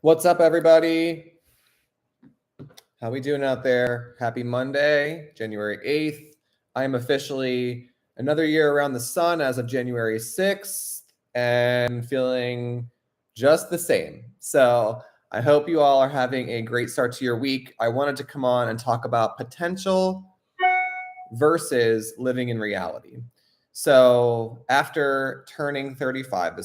What's up, everybody? How we doing out there? Happy Monday, January 8th. I am officially another year around the sun as of January 6th and feeling just the same. So I hope you all are having a great start to your week. I wanted to come on and talk about potential versus living in reality. So after turning 35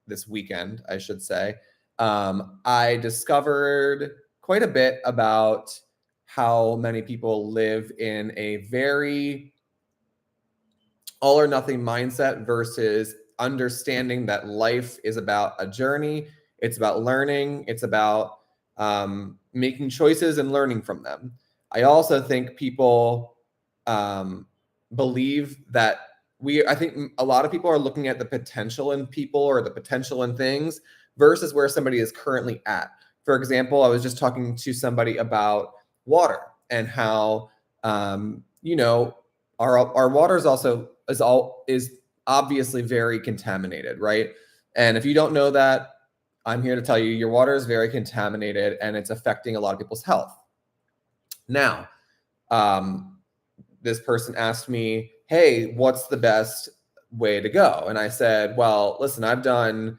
this weekend, I should say, I discovered quite a bit about how many people live in a very all or nothing mindset versus understanding that life is about a journey. It's about learning. It's about making choices and learning from them. I also think people believe that I think a lot of people are looking at the potential in people or the potential in things versus where somebody is currently at. For example, I was just talking to somebody about water and how, our water is obviously very contaminated, right? And if you don't know that, I'm here to tell you your water is very contaminated and it's affecting a lot of people's health. Now, this person asked me, hey, what's the best way to go? And I said, well, listen, I've done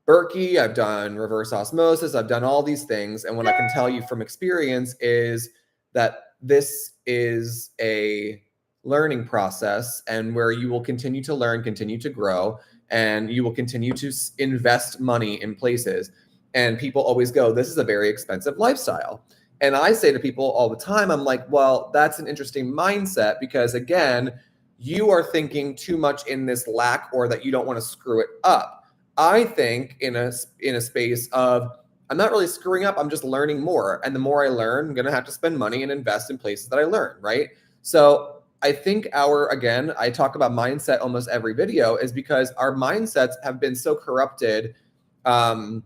Berkey, I've done reverse osmosis, I've done all these things. And what I can tell you from experience is that this is a learning process and where you will continue to learn, continue to grow, and you will continue to invest money in places. And people always go, this is a very expensive lifestyle. And I say to people all the time, I'm like, well, that's an interesting mindset because, again, you are thinking too much in this lack or that you don't want to screw it up. I think in a space of I'm not really screwing up, I'm just learning more. And the more I learn, I'm going to have to spend money and invest in places that I learn, right? So I think I talk about mindset almost every video is because our mindsets have been so corrupted over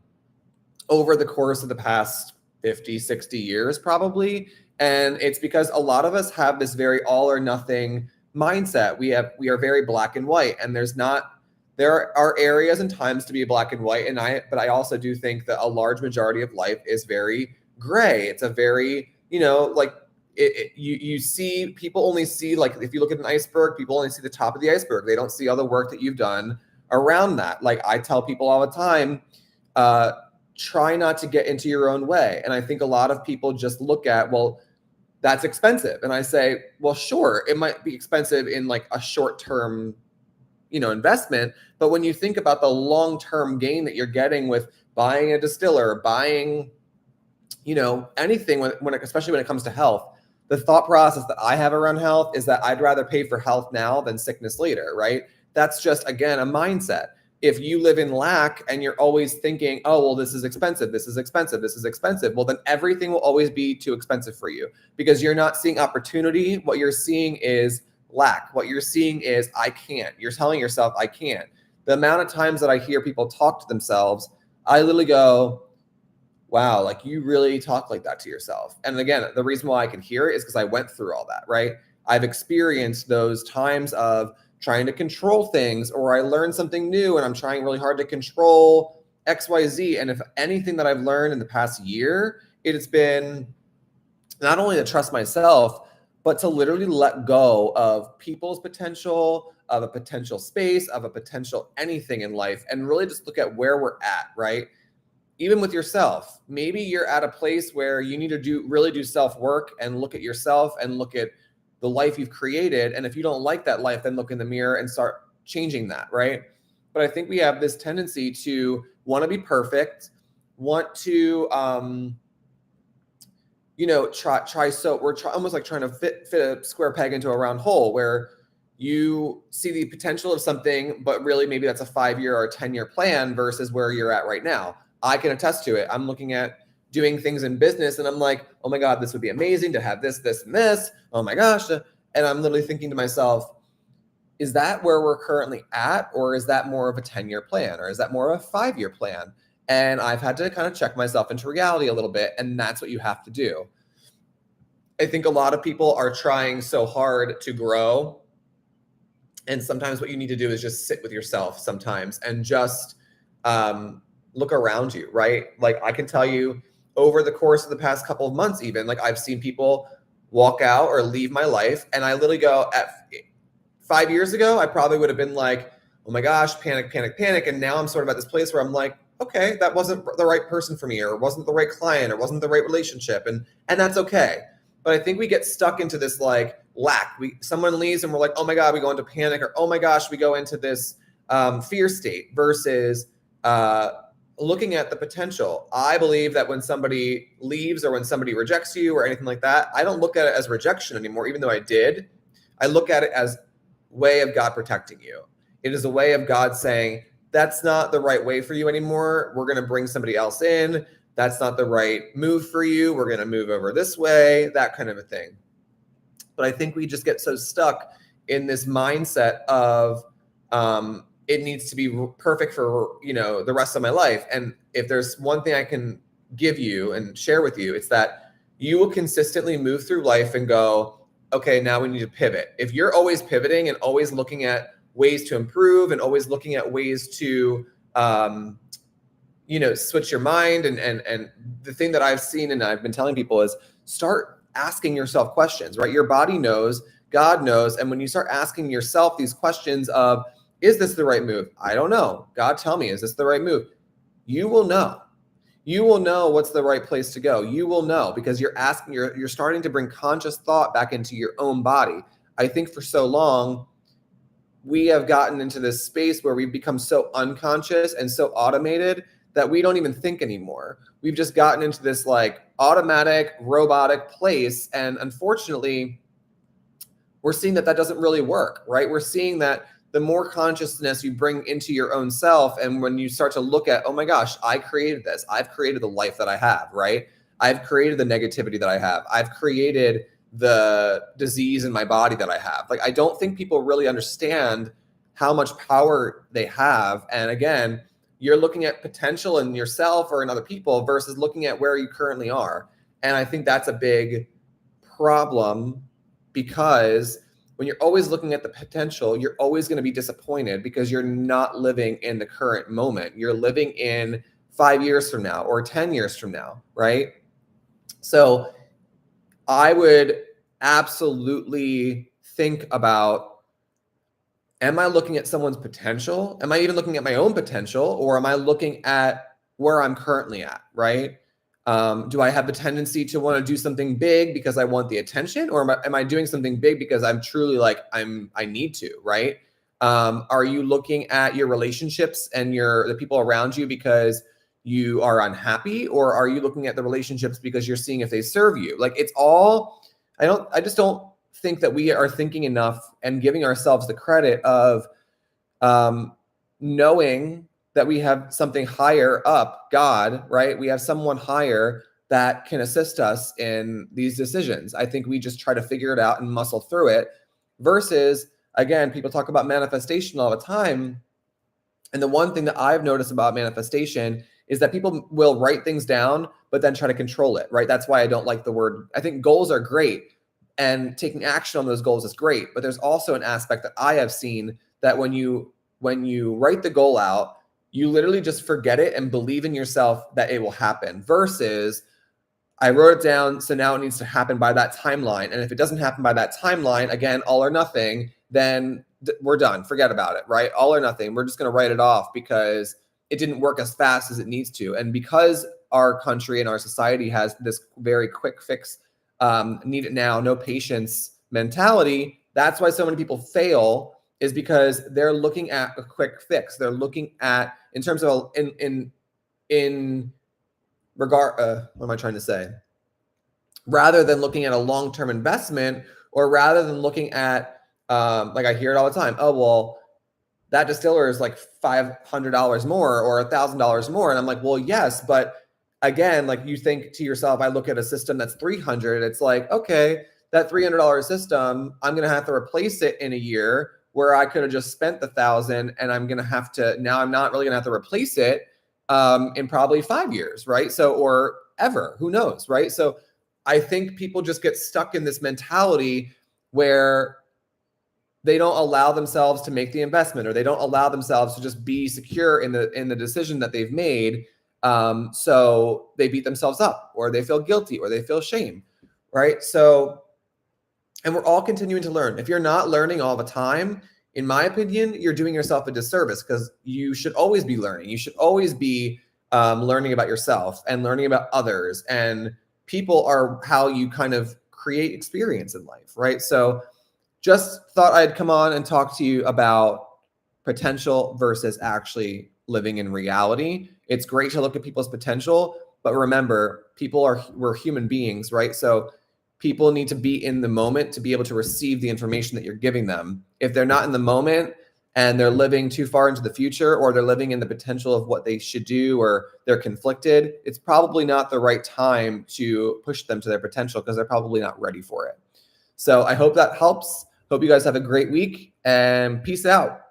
the course of the past 50, 60 years probably. And it's because a lot of us have this very all or nothing mindset. We are very black and white, and there are areas and times to be black and white. But I also do think that a large majority of life is very gray. It's a very, you see, people only see, like, if you look at an iceberg, people only see the top of the iceberg. They don't see all the work that you've done around that. Like I tell people all the time, try not to get into your own way. And I think a lot of people just look at, well, that's expensive. And I say, well, sure, it might be expensive in like a short-term, investment. But when you think about the long-term gain that you're getting with buying a distiller, buying, anything especially when it comes to health, the thought process that I have around health is that I'd rather pay for health now than sickness later, right? That's just, again, a mindset. If you live in lack and you're always thinking, oh, well, this is expensive, this is expensive, this is expensive, well, then everything will always be too expensive for you because you're not seeing opportunity. What you're seeing is lack. What you're seeing is I can't. You're telling yourself I can't. The amount of times that I hear people talk to themselves, I literally go, wow, like you really talk like that to yourself. And again, the reason why I can hear it is because I went through all that, right? I've experienced those times of trying to control things, or I learned something new and I'm trying really hard to control XYZ. And if anything that I've learned in the past year, it has been not only to trust myself, but to literally let go of people's potential, of a potential space, of a potential anything in life, and really just look at where we're at, right? Even with yourself, maybe you're at a place where you need to really do self-work and look at yourself and look at the life you've created. And if you don't like that life, then look in the mirror and start changing that, right? But I think we have this tendency to want to be perfect, want to, almost like trying to fit a square peg into a round hole where you see the potential of something, but really maybe that's a 5-year or a 10-year plan versus where you're at right now. I can attest to it. I'm looking at doing things in business and I'm like, oh my God, this would be amazing to have this, this, and this. Oh my gosh. And I'm literally thinking to myself, is that where we're currently at? Or is that more of a 10-year plan? Or is that more of a 5-year plan? And I've had to kind of check myself into reality a little bit. And that's what you have to do. I think a lot of people are trying so hard to grow. And sometimes what you need to do is just sit with yourself sometimes and just look around you, right? Like I can tell you over the course of the past couple of months, even like I've seen people walk out or leave my life. And I literally go, at 5 years ago, I probably would have been like, oh my gosh, panic, panic, panic. And now I'm sort of at this place where I'm like, okay, that wasn't the right person for me, or wasn't the right client, or wasn't the right relationship. And that's okay. But I think we get stuck into this like lack. Someone leaves and we're like, oh my God, we go into panic, or oh my gosh, we go into this fear state versus looking at the potential. I believe that when somebody leaves or when somebody rejects you or anything like that, I don't look at it as rejection anymore, even though I did. I look at it as way of God protecting you. It is a way of God saying, that's not the right way for you anymore. We're going to bring somebody else in. That's not the right move for you. We're going to move over this way, that kind of a thing. But I think we just get so stuck in this mindset of it needs to be perfect for, the rest of my life. And if there's one thing I can give you and share with you, it's that you will consistently move through life and go, okay, now we need to pivot. If you're always pivoting and always looking at ways to improve and always looking at ways to, switch your mind. And the thing that I've seen and I've been telling people is start asking yourself questions, right? Your body knows, God knows. And when you start asking yourself these questions of, is this the right move? I don't know. God, tell me, is this the right move? You will know. You will know what's the right place to go. You will know because you're asking, you're starting to bring conscious thought back into your own body. I think for so long, we have gotten into this space where we've become so unconscious and so automated that we don't even think anymore. We've just gotten into this like automatic, robotic place. And unfortunately, we're seeing that doesn't really work, right? We're seeing that the more consciousness you bring into your own self, and when you start to look at, oh my gosh, I created this. I've created the life that I have, right? I've created the negativity that I have. I've created the disease in my body that I have. Like, I don't think people really understand how much power they have. And again, you're looking at potential in yourself or in other people versus looking at where you currently are. And I think that's a big problem because when you're always looking at the potential, you're always going to be disappointed because you're not living in the current moment. You're living in 5 years from now or 10 years from now, right? So I would absolutely think about, am I looking at someone's potential? Am I even looking at my own potential? Or am I looking at where I'm currently at, right? Do I have the tendency to want to do something big because I want the attention, or am I doing something big because I'm truly like I need to, right? Are you looking at your relationships and the people around you because you are unhappy, or are you looking at the relationships because you're seeing if they serve you? Like it's all, I just don't think that we are thinking enough and giving ourselves the credit of knowing that we have something higher up, God, right? We have someone higher that can assist us in these decisions. I think we just try to figure it out and muscle through it versus, again, people talk about manifestation all the time. And the one thing that I've noticed about manifestation is that people will write things down, but then try to control it, right? That's why I don't like the word. I think goals are great and taking action on those goals is great. But there's also an aspect that I have seen that when you write the goal out, you literally just forget it and believe in yourself that it will happen versus I wrote it down, so now it needs to happen by that timeline. And if it doesn't happen by that timeline, again, all or nothing, then we're done. Forget about it, right? All or nothing. We're just going to write it off because it didn't work as fast as it needs to. And because our country and our society has this very quick fix, need it now, no patience mentality, that's why so many people fail, is because they're looking at a quick fix. They're looking at, in terms of in regard, what am I trying to say? Rather than looking at a long-term investment, or rather than looking at, like I hear it all the time, oh, well, that distiller is like $500 more or $1,000 more. And I'm like, well, yes, but again, like you think to yourself, I look at a system that's 300, it's like, okay, that $300 system, I'm going to have to replace it in a year where I could have just spent the $1,000 and I'm going to have to, now I'm not really going to have to replace it in probably 5 years, right? So, or ever, who knows, right? So I think people just get stuck in this mentality where they don't allow themselves to make the investment, or they don't allow themselves to just be secure in the decision that they've made. So they beat themselves up, or they feel guilty, or they feel shame, right? So, and we're all continuing to learn. If you're not learning all the time, in my opinion, you're doing yourself a disservice, because you should always be learning. You should always be learning about yourself and learning about others. And people are how you kind of create experience in life, right? So just thought I'd come on and talk to you about potential versus actually living in reality. It's great to look at people's potential, but remember, we're human beings, right? So people need to be in the moment to be able to receive the information that you're giving them. If they're not in the moment and they're living too far into the future, or they're living in the potential of what they should do, or they're conflicted, it's probably not the right time to push them to their potential, because they're probably not ready for it. So I hope that helps. Hope you guys have a great week, and peace out.